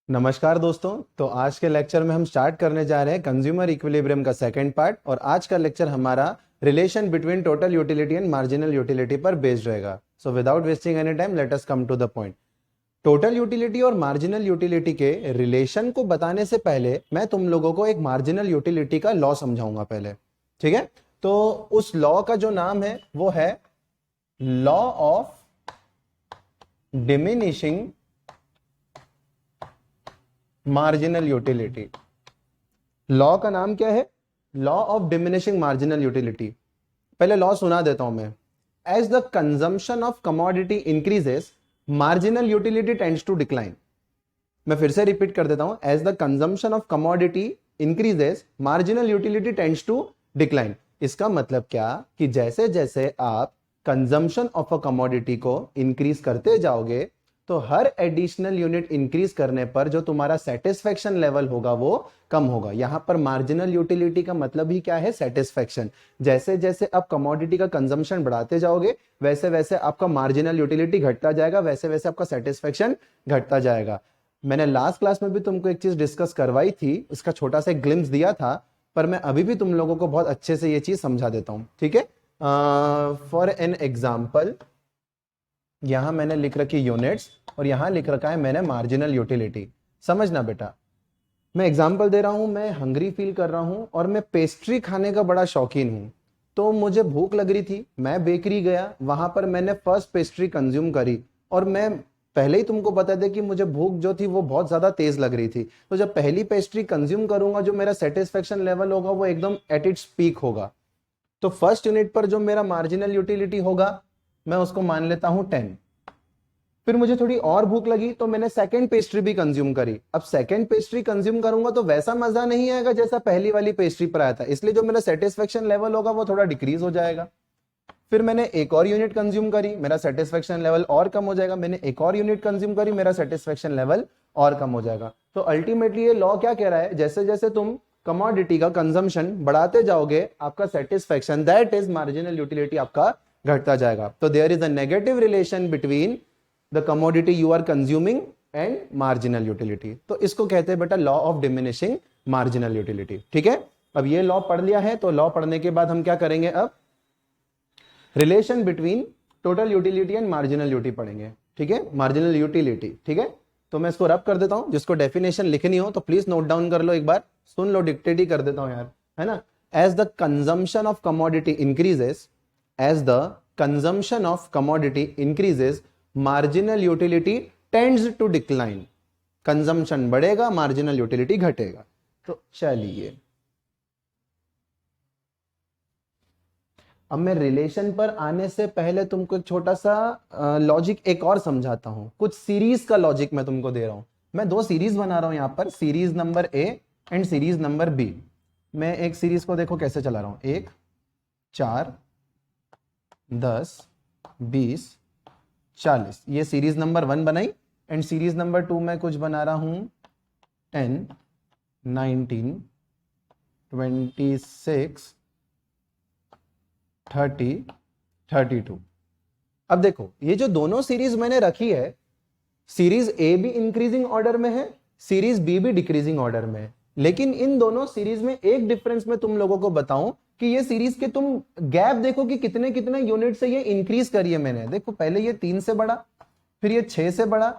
नमस्कार दोस्तों। तो आज के लेक्चर में हम स्टार्ट करने जा रहे हैं कंज्यूमर इक्विलिब्रियम का सेकंड पार्ट, और आज का लेक्चर हमारा relation between total utility and marginal utility पर बेस्ड रहेगा। So without wasting any time let us come to the point. Total utility और मार्जिनल यूटिलिटी के रिलेशन को बताने से पहले मैं तुम लोगों को एक मार्जिनल यूटिलिटी का लॉ समझाऊंगा पहले। ठीक है, तो उस लॉ का जो नाम है वो है law of diminishing marginal utility. Law का नाम क्या है? Law of diminishing marginal utility. पहले लॉ सुना देता हूं मैं। As the consumption of commodity increases marginal utility tends to decline. मैं फिर से रिपीट कर देता हूं। As the consumption of commodity increases marginal utility tends to decline. इसका मतलब क्या कि जैसे जैसे आप कंजम्पशन ऑफ अ कमोडिटी को इंक्रीज करते जाओगे तो हर एडिशनल यूनिट इंक्रीज करने पर जो तुम्हारा सेटिस्फेक्शन लेवल होगा वो कम होगा। यहां पर मार्जिनल यूटिलिटी का मतलब ही क्या है? सेटिस्फेक्शन। जैसे जैसे आप कमोडिटी का कंजम्पशन बढ़ाते जाओगे वैसे वैसे आपका मार्जिनल यूटिलिटी घटता जाएगा, वैसे वैसे आपका सेटिस्फेक्शन घटता जाएगा। मैंने लास्ट क्लास में भी तुमको एक चीज डिस्कस करवाई थी, उसका छोटा सा ग्लिम्स दिया था, पर मैं अभी भी तुम लोगों को बहुत अच्छे से ये चीज समझा देता हूं। ठीक है, फॉर एन एग्जाम्पल यहां मैंने लिख रखी यूनिट्स और यहां लिख रखा है मैंने मार्जिनल यूटिलिटी। समझना बेटा, मैं एग्जांपल दे रहा हूं। मैं हंग्री फील कर रहा हूं और मैं पेस्ट्री खाने का बड़ा शौकीन हूं। तो मुझे भूख लग रही थी, मैं बेकरी गया, वहां पर मैंने फर्स्ट पेस्ट्री कंज्यूम करी और मैं पहले ही तुमको बता दे कि मुझे भूख जो थी वो बहुत ज्यादा तेज लग रही थी। तो जब पहली पेस्ट्री कंज्यूम करूंगा जो मेरा सेटिस्फेक्शन लेवल होगा वो एकदम एट इट्स पीक होगा। तो फर्स्ट यूनिट पर जो मेरा मार्जिनल यूटिलिटी होगा मैं उसको मान लेता हूं 10। फिर मुझे थोड़ी और भूख लगी तो मैंने सेकंड पेस्ट्री भी कंज्यूम करी। अब सेकंड पेस्ट्री कंज्यूम करूंगा तो वैसा मजा नहीं आएगा जैसा पहली वाली पेस्ट्री पर आया था, इसलिए जो मेरा सेटिस्फेक्शन लेवल होगा वो थोड़ा डिक्रीज हो जाएगा। फिर मैंने एक और यूनिट कंज्यूम करी, मेरा सेटिस्फेक्शन लेवल और कम हो जाएगा। मैंने एक और यूनिट कंज्यूम करी, मेरा सेटिस्फेक्शन लेवल और कम हो जाएगा। तो अल्टीमेटली ये लॉ क्या कह रहा है? जैसे जैसे तुम कमोडिटी का कंजम्पशन बढ़ाते जाओगे आपका satisfaction that is marginal utility आपका घटता जाएगा। तो there is a negative relation between the commodity you are consuming and marginal utility. तो इसको कहते हैं बेटा law of diminishing marginal utility. ठीक है, अब ये लॉ पढ़ लिया है तो लॉ पढ़ने के बाद हम क्या करेंगे? अब relation between total utility and marginal utility पढ़ेंगे। ठीक है, मार्जिनल यूटिलिटी। ठीक है, तो मैं इसको रब कर देता हूं। जिसको डेफिनेशन लिखनी हो तो प्लीज नोट डाउन कर लो, एक बार सुन लो, डिक्टेट ही कर देता हूं यार, है ना। As the consumption of commodity increases, as the consumption of commodity increases marginal utility tends to decline. Consumption बढ़ेगा, मार्जिनल यूटिलिटी घटेगा। तो चलिए अब मैं रिलेशन पर आने से पहले तुमको एक छोटा सा लॉजिक एक और समझाता हूं। कुछ सीरीज का लॉजिक मैं तुमको दे रहा हूं। मैं दो सीरीज बना रहा हूं यहां पर, series number A and series number B. मैं एक सीरीज को देखो कैसे चला रहा हूं, 1 4 10 20 40। ये सीरीज नंबर 1 बनाई एंड सीरीज नंबर 2 में कुछ बना रहा हूं 10 19 26 30 32। अब देखो ये जो दोनों सीरीज मैंने रखी है, सीरीज ए भी इंक्रीजिंग ऑर्डर में है, सीरीज बी भी डिक्रीजिंग ऑर्डर में है। लेकिन इन दोनों सीरीज में एक डिफरेंस मैं तुम लोगों को बताऊं कि ये सीरीज के तुम गैप देखो कि कितने कितने यूनिट से ये इंक्रीज करी है मैंने। देखो पहले ये 3 से बढ़ा, फिर ये 6 से बढ़ा,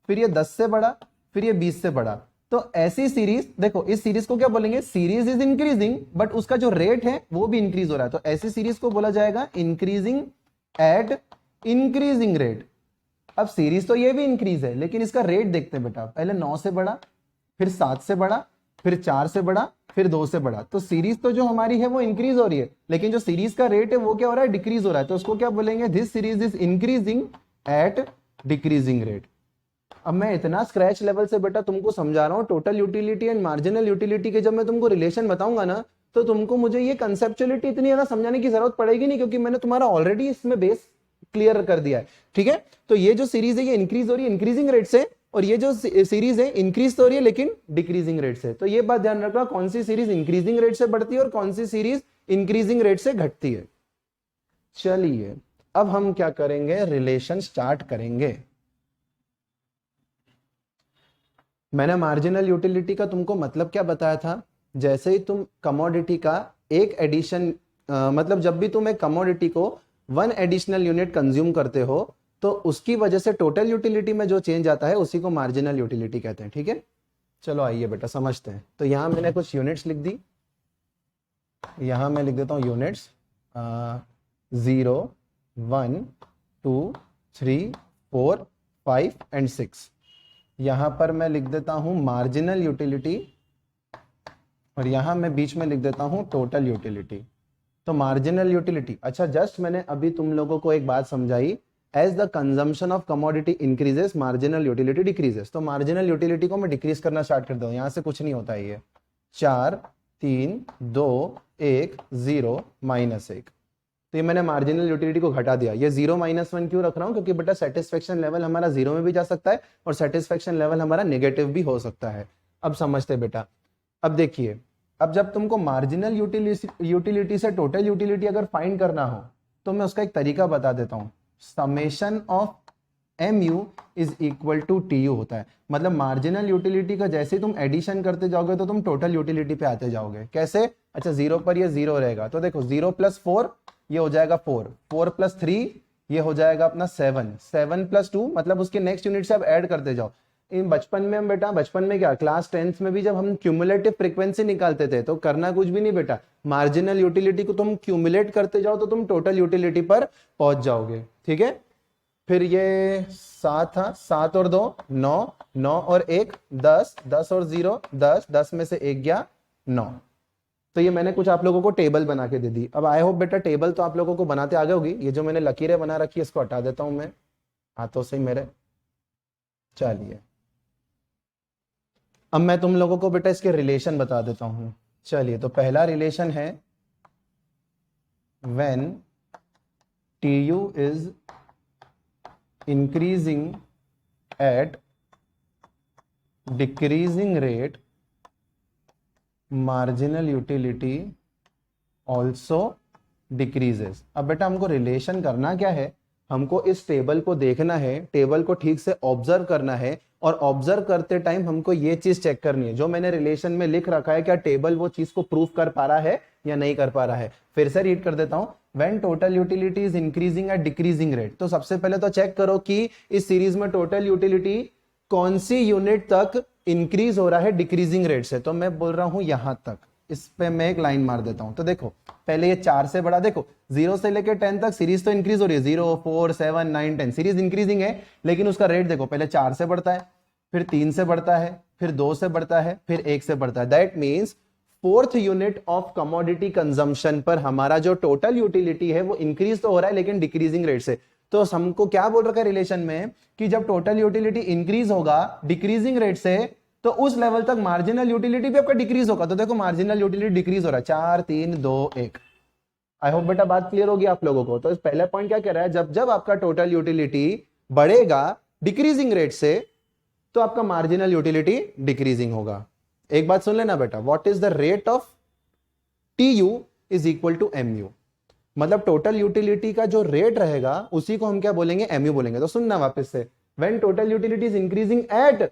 फिर ये 10 से बढ़ा, फिर ये 20 से बढ़ा। तो ऐसी सीरीज देखो, इस सीरीज को क्या बोलेंगे? सीरीज इज इंक्रीजिंग बट उसका जो रेट है वो भी इंक्रीज हो रहा है। तो ऐसी सीरीज को बोला जाएगा इंक्रीजिंग एट इंक्रीजिंग रेट। अब सीरीज तो ये भी इंक्रीज है लेकिन इसका रेट देखते हैं बेटा। पहले 9 से बढ़ा, फिर 7 से बढ़ा, फिर 4 से बढ़ा, फिर 2 से बढ़ा। तो सीरीज तो जो हमारी है वो इंक्रीज हो रही है, लेकिन जो सीरीज का रेट है वो क्या हो रहा है? डिक्रीज हो रहा है। तो उसको क्या बोलेंगे? This series is increasing at decreasing rate. अब मैं इतना स्क्रैच लेवल से बेटा तुमको समझा रहा हूं total utility and marginal utility के। जब मैं तुमको रिलेशन बताऊंगा ना तो तुमको मुझे ये कंसेप्चुअलिटी इतनी ज्यादा समझाने की जरूरत पड़ेगी नहीं, क्योंकि मैंने तुम्हारा ऑलरेडी इसमें बेस क्लियर कर दिया है। ठीक है, तो ये जो सीरीज है ये इंक्रीज हो रही है इंक्रीजिंग रेट से, और ये जो सीरीज है इंक्रीज तो हो रही है लेकिन डिक्रीजिंग रेट से। तो ये बात ध्यान रखना, कौन सी सीरीज इंक्रीजिंग रेट से बढ़ती है और कौन सी सीरीज इंक्रीजिंग रेट से घटती है। चलिए अब हम क्या करेंगे? रिलेशन स्टार्ट करेंगे। मैंने मार्जिनल यूटिलिटी का तुमको मतलब क्या बताया था, जैसे ही तुम कमोडिटी का एक एडिशन मतलब जब भी तुम एक कमोडिटी को 1 एडिशनल यूनिट कंज्यूम करते हो तो उसकी वजह से टोटल यूटिलिटी में जो चेंज आता है उसी को मार्जिनल यूटिलिटी कहते हैं। ठीक है, चलो आइए बेटा समझते हैं। तो यहां मैंने कुछ यूनिट्स लिख दी, यहां मैं लिख देता हूं यूनिट्स 0 1 2 3 4 5 एंड 6। यहां पर मैं लिख देता हूं मार्जिनल यूटिलिटी और यहां मैं बीच में लिख देता हूं टोटल यूटिलिटी। तो मार्जिनल यूटिलिटी, अच्छा जस्ट मैंने अभी तुम लोगों को एक बात समझाई, as the consumption of commodity increases marginal utility decreases. तो मार्जिनल यूटिलिटी को मैं डिक्रीज करना स्टार्ट कर दूं, यहां से कुछ नहीं होता है, ये 4 3 2 1 0 -1। तो ये मैंने मार्जिनल यूटिलिटी को घटा दिया। ये 0 -1 क्यों रख रहा हूं, क्योंकि बेटा सेटिस्फेक्शन लेवल हमारा 0 में भी जा सकता है और सेटिस्फेक्शन लेवल हमारा नेगेटिव भी हो सकता है। अब समझते बेटा, अब देखिए, अब जब तुमको मार्जिनल यूटिलिटी से टोटल यूटिलिटी अगर फाइंड करना हो तो मैं उसका एक तरीका बता देता हूं। Summation of mu is equal to TU होता है। मतलब मार्जिनल यूटिलिटी का जैसे तुम एडिशन करते जाओगे तो तुम टोटल यूटिलिटी पे आते जाओगे। कैसे, अच्छा 0 पर ये 0 रहेगा तो देखो 0 + 4 ये हो जाएगा 4, 4 + 3 ये हो जाएगा अपना 7, 7 + 2 मतलब उसके नेक्स्ट यूनिट से आप ऐड करते जाओ। इन बचपन में हम बेटा, बचपन में क्या क्लास 10th में भी जब हम क्यूमुलेटिव फ्रीक्वेंसी निकालते थे तो करना कुछ भी नहीं बेटा, मार्जिनल यूटिलिटी को तुम क्यूमुलेट करते जाओ तो तुम टोटल यूटिलिटी पर पहुंच जाओगे। ठीक है, फिर ये 7 था, 7 और 2 9, 9 और 1 10, 10 और 0 10, 10 में से 1 गया 9। तो ये मैंने कुछ आप लोगों को टेबल बना के दे दी। अब आई होप बेटा टेबल तो आप लोगों को बनाते आ गए होगी। ये जो मैंने लकीरें बना रखी है इसको हटा देता हूं मैं हाथों से मेरे। चलिए अब मैं तुम लोगों को बेटा इसके रिलेशन बता देता हूं। चलिए, तो पहला रिलेशन है when TU is increasing at decreasing rate marginal utility also decreases. अब बेटा हमको रिलेशन करना क्या है, हमको इस टेबल को देखना है, टेबल को ठीक से ऑब्जर्व करना है और ऑब्जर्व करते टाइम हमको ये चीज चेक करनी है जो मैंने रिलेशन में लिख रखा है, क्या टेबल वो चीज को प्रूव कर पा रहा है या नहीं कर पा रहा है। फिर से रीड कर देता हूं, when total utility is increasing at decreasing rate. तो सबसे पहले तो चेक करो कि इस सीरीज में टोटल यूटिलिटी कौन सी यूनिट तक इंक्रीज हो रहा है डिक्रीजिंग रेट से। तो मैं बोल रहा हूं यहां तक, इस पे मैं एक लाइन मार देता हूं। तो देखो पहले ये 4 से बड़ा, देखो 0 से लेकर 10 तक सीरीज तो इंक्रीज हो रही है, 0 4 7 9 10 सीरीज इंक्रीजिंग है, लेकिन उसका रेट देखो पहले 4 से बढ़ता है, फिर 3 से बढ़ता है, फिर 2 से बढ़ता है, फिर 1 से बढ़ता है। That means 4th unit of commodity consumption पर हमारा जो टोटल यूटिलिटी है वो इंक्रीज तो हो रहा है लेकिन डिक्रीजिंग रेट से। तो हमको क्या बोल रखा है रिलेशन में कि जब टोटल यूटिलिटी इंक्रीज होगा डिक्रीजिंग रेट से तो उस लेवल तक मार्जिनल यूटिलिटी भी आपका डिक्रीज होगा। तो देखो मार्जिनल यूटिलिटी डिक्रीज हो रहा है, 4 3 2 1। आई होप बेटा बात क्लियर होगी आप लोगों को। तो इस पहले पॉइंट क्या कह रहा है, जब जब आपका टोटल यूटिलिटी बढ़ेगा डिक्रीजिंग रेट से तो आपका मार्जिनल यूटिलिटी डिक्रीजिंग होगा। एक बात सुन लेना बेटा, what is the rate of TU is equal to MU। मतलब टोटल यूटिलिटी का जो रेट रहेगा उसी को हम क्या बोलेंगे, MU बोलेंगे। तो सुनना वापस से, when total utility is increasing at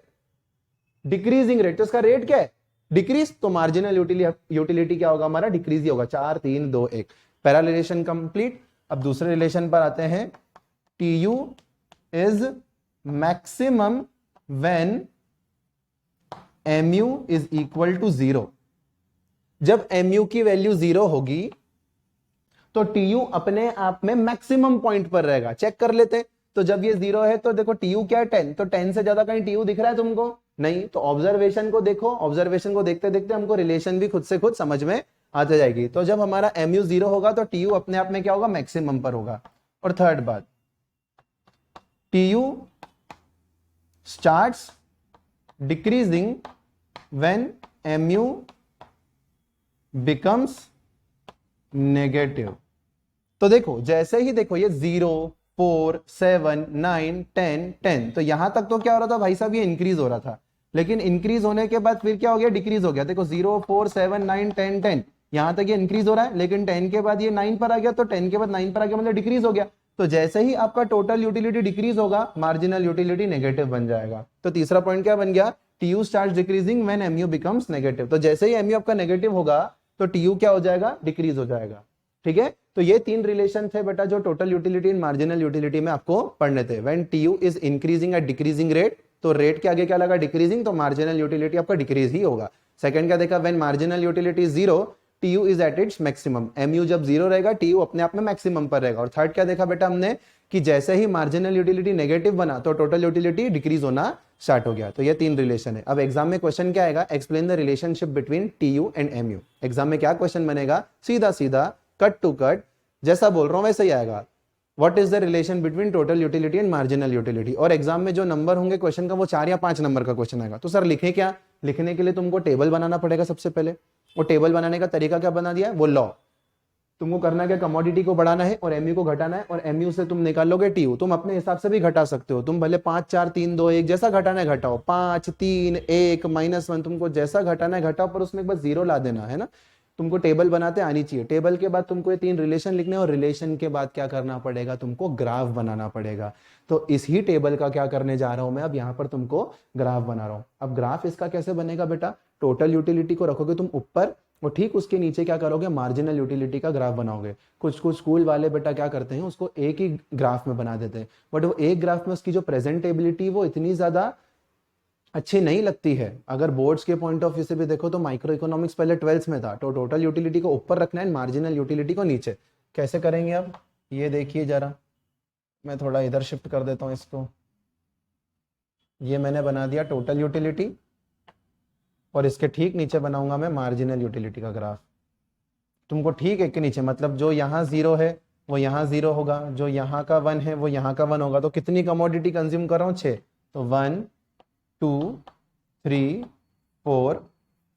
decreasing rate, तो इसका रेट क्या है डिक्रीज, तो मार्जिनल यूटिलिटी क्या होगा हमारा, डिक्रीज ही होगा। 4 3 2 1। पहला रिलेशन कंप्लीट। अब दूसरे रिलेशन पर आते हैं, TU is maximum when MU is equal to 0। जब MU की वैल्यू 0 होगी तो TU अपने आप में मैक्सिमम पॉइंट पर रहेगा। चेक कर लेते हैं। तो जब ये 0 है तो देखो TU क्या है 10, तो 10 से ज्यादा कहीं TU दिख रहा है तुमको नहीं। तो ऑब्जर्वेशन को देखो, ऑब्जर्वेशन को देखते देखते हमको रिलेशन भी खुद से खुद समझ में आते जाएगी। तो जब हमारा MU 0 होगा तो TU अपने आप में क्या होगा, मैक्सिमम पर होगा। और थर्ड बात, TU starts decreasing when MU becomes negative. तो देखो जैसे ही देखो ये 0 4 7 9 10 10, तो यहां तक तो क्या हो रहा था भाई साहब, ये इंक्रीज हो रहा था, लेकिन इंक्रीज होने के बाद फिर क्या हो गया, डिक्रीज हो गया। देखो 0 4 7 9 10 10 यहां तक ये इंक्रीज हो रहा है, लेकिन 10 के बाद ये 9 पर आ गया, तो 10 के बाद 9 पर आ गया मतलब डिक्रीज हो गया। तो जैसे ही आपका टोटल यूटिलिटी डिक्रीज होगा मार्जिनल यूटिलिटी नेगेटिव बन जाएगा। तो तीसरा पॉइंट क्या बन गया, TU starts decreasing when MU becomes negative। तो जैसे ही MU आपका नेगेटिव होगा तो TU क्या हो जाएगा, डिक्रीज हो जाएगा। ठीक है, तो ये तीन रिलेशन थे बेटा जो total utility and marginal utility में आपको पढ़ने थे। When TU is increasing at decreasing rate, तो रेट के आगे क्या लगा, डिक्रीजिंग, तो मार्जिनल यूटिलिटी आपका डिक्रीज ही होगा। सेकंड क्या देखा, when marginal utility zero, TU is at its maximum. MU जब जीरो रहेगा, TU अपने आप में मैक्सिमम पर रहेगा। और थर्ड क्या देखा बेटा हमने, कि जैसे ही मार्जिनल यूटिलिटी नेगेटिव बना तो टोटल यूटिलिटी डिक्रीज होना स्टार्ट हो गया। तो ये तीन रिलेशन है। अब एग्जाम में क्वेश्चन क्या आएगा, explain the relationship between TU and MU। Exam में क्या क्वेश्चन बनेगा, सीधा सीधा कट टू कट जैसा बोल रहा हूं वैसे ही आएगा। What is the relation between total utility and marginal utility. और एग्जाम में जो नंबर होंगे क्वेश्चन का वो 4 या 5 नंबर का क्वेश्चन आएगा। तो सर लिखे क्या, लिखने के लिए तुमको टेबल बनाना पड़ेगा सबसे पहले। वो टेबल बनाने का तरीका क्या बना दिया है, वो लॉ। तुमको करना क्या, कमोडिटी को बढ़ाना है और MU को घटाना है, और MU से तुम निकालोगे TU। तुम अपने हिसाब से भी घटा सकते हो, तुम भले 5 4 3 2 1 जैसा घटाना है घटाओ, 5 3 1 -1 तुमको जैसा घटाना है घटाओ, पर उसमें एक बार जीरो ला देना है ना। तुमको टेबल बनाते आनी चाहिए। टेबल के बाद तुमको ये तीन रिलेशन लिखने, और रिलेशन के बाद क्या करना पड़ेगा, तुमको ग्राफ बनाना पड़ेगा। तो इस ही टेबल का क्या करने जा रहा हूं मैं, अब यहाँ पर तुमको ग्राफ बना रहा हूं। अब ग्राफ इसका कैसे बनेगा बेटा, टोटल यूटिलिटी को रखोगे तुम ऊपर, और ठीक उसके नीचे क्या करोगे, मार्जिनल यूटिलिटी का ग्राफ बनाओगे। कुछ कुछ स्कूल वाले बेटा क्या करते हैं, उसको एक ही ग्राफ में बना देते हैं, बट वो एक ग्राफ में उसकी जो प्रेजेंटेबिलिटी वो इतनी ज्यादा अच्छी नहीं लगती है। अगर बोर्ड्स के पॉइंट ऑफ व्यू से भी देखो तो माइक्रो इकोनॉमिक्स पहले 12th में था, तो टोटल यूटिलिटी को ऊपर रखना है, मार्जिनल यूटिलिटी को नीचे। कैसे करेंगे अब, ये देखिए जरा, मैं थोड़ा इधर शिफ्ट कर देता हूँ इसको। ये मैंने बना दिया टोटल यूटिलिटी, और इसके ठीक नीचे बनाऊंगा मैं मार्जिनल यूटिलिटी का ग्राफ। तुमको ठीक एक के नीचे, मतलब जो यहाँ 0 है वो यहाँ 0 होगा, जो यहाँ का 1 है वो यहाँ का 1 होगा। तो कितनी कमोडिटी कंज्यूम कर रहा हूँ, 6। तो 1 2 3 4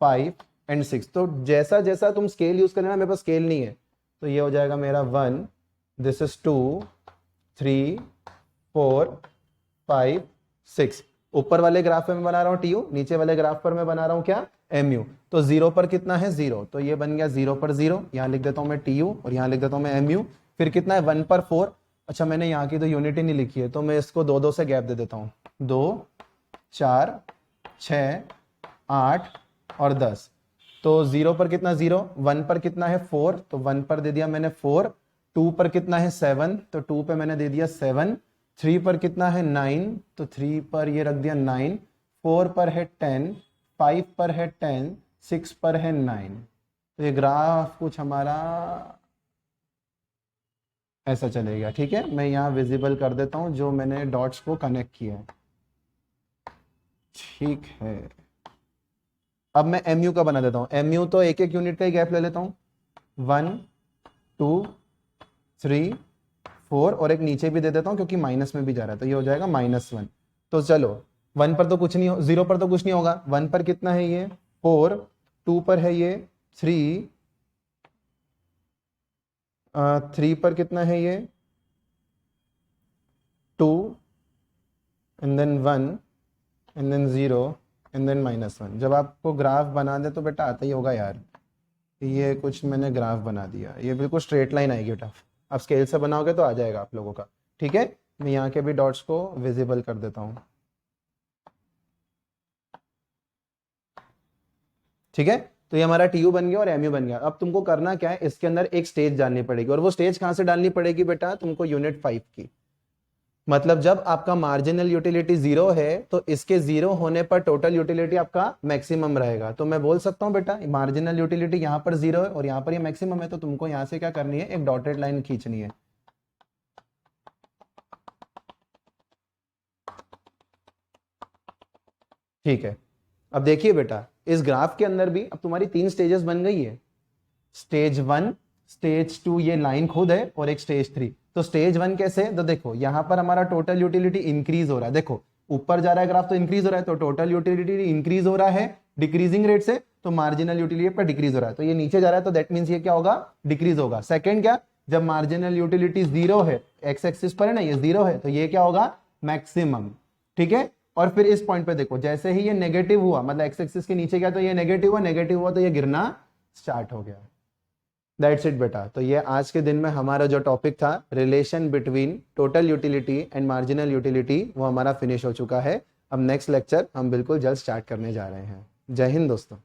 5 एंड 6। तो जैसा जैसा तुम स्केल यूज करना, मेरे पास स्केल नहीं है, तो ये हो जाएगा मेरा 1, दिस इज 2 3 4 5 6। ऊपर वाले ग्राफ पे मैं बना रहा हूँ TU, नीचे वाले ग्राफ पर मैं बना रहा हूँ क्या, MU। तो 0 पर कितना है, 0, तो ये बन गया 0 पर 0, यहाँ लिख देता हूँ मैं TU और यहाँ लिख देता हूँ मैं MU। फिर कितना है, 1 पर 4। अच्छा मैंने यहाँ की तो यूनिट ही नहीं लिखी है, तो मैं इसको 2 2 से गैप दे देता हूँ, 2 4 6 8 और 10। तो 0 पर कितना 0, 1 पर कितना है 4, तो 1 पर दे दिया मैंने 4, 2 पर कितना है 7, तो 2 पे मैंने दे दिया 7, 3 पर कितना है 9, तो 3 पर ये रख दिया 9, 4 पर है 10, 5 पर है 10, 6 पर है 9। तो ये ग्राफ कुछ हमारा ऐसा चलेगा। ठीक है, मैं यहाँ विजिबल कर देता हूँ जो मैंने डॉट्स को कनेक्ट किया है। ठीक है, अब मैं MU का बना देता हूँ। MU तो एक एक यूनिट का ही गैप ले लेता हूँ, 1 2 3 4, और एक नीचे भी दे देता हूँ क्योंकि माइनस में भी जा रहा है, तो ये हो जाएगा -1। तो चलो 1 पर तो कुछ नहीं हो, 0 पर तो कुछ नहीं होगा। 1 पर कितना है ये 4, 2 पर है ये 3, 3 पर कितना है ये 2, and then 1 and then 0 and then -1। जब आपको ग्राफ बना दे तो बेटा आता ही होगा यार। ये कुछ मैंने ग्राफ बना दिया, ये बिल्कुल स्ट्रेट लाइन आएगी बेटा। आप स्केल से बनाओगे तो आ जाएगा आप लोगों का। ठीक है, मैं यहाँ के भी डॉट्स को विजिबल कर देता हूँ। ठीक है, तो ये हमारा TU बन गया और MU बन गया। अब तुमको करना क्या है, इसके अंदर एक स्टेज डालनी पड़ेगी, और वो स्टेज कहाँ से डालनी पड़ेगी बेटा, तुमको यूनिट 5 की। मतलब जब आपका मार्जिनल यूटिलिटी 0 है तो इसके 0 होने पर टोटल यूटिलिटी आपका मैक्सिमम रहेगा। तो मैं बोल सकता हूं बेटा मार्जिनल यूटिलिटी यहाँ पर 0 है और यहाँ पर ये मैक्सिमम है, तो तुमको यहाँ से क्या करनी है, एक डॉटेड लाइन खींचनी है। ठीक है, अब देखिए बेटा इस ग्राफ के अंदर भी अब तुम्हारी 3 स्टेजेस बन गई है, स्टेज 1, स्टेज 2 ये लाइन खुद है, और एक स्टेज 3। तो स्टेज 1 कैसे, तो देखो यहां पर हमारा टोटल यूटिलिटी इंक्रीज हो रहा है। देखो ऊपर जा रहा है ग्राफ तो इंक्रीज हो रहा है, तो टोटल यूटिलिटी इंक्रीज हो रहा है डिक्रीजिंग रेट से, तो मार्जिनल यूटिलिटी पर डिक्रीज हो रहा है। तो ये नीचे जा रहा है तो दैट मींस ये क्या होगा, डिक्रीज होगा। सेकंड क्या, जब मार्जिनल यूटिलिटी 0 है, एक्स एक्सिस पर है ना, ये 0 है, तो ये क्या होगा, मैक्सिमम। ठीक है, और फिर इस पॉइंट पे देखो जैसे ही ये नेगेटिव हुआ, मतलब एक्स एक्सिस के नीचे गया तो ये नेगेटिव हुआ, नेगेटिव हुआ तो ये गिरना स्टार्ट हो गया। दैट्स इट बेटा। तो ये आज के दिन में हमारा जो टॉपिक था relation between total utility and marginal utility, वो हमारा फिनिश हो चुका है। अब नेक्स्ट लेक्चर हम बिल्कुल जल्द स्टार्ट करने जा रहे हैं। जय हिंद दोस्तों।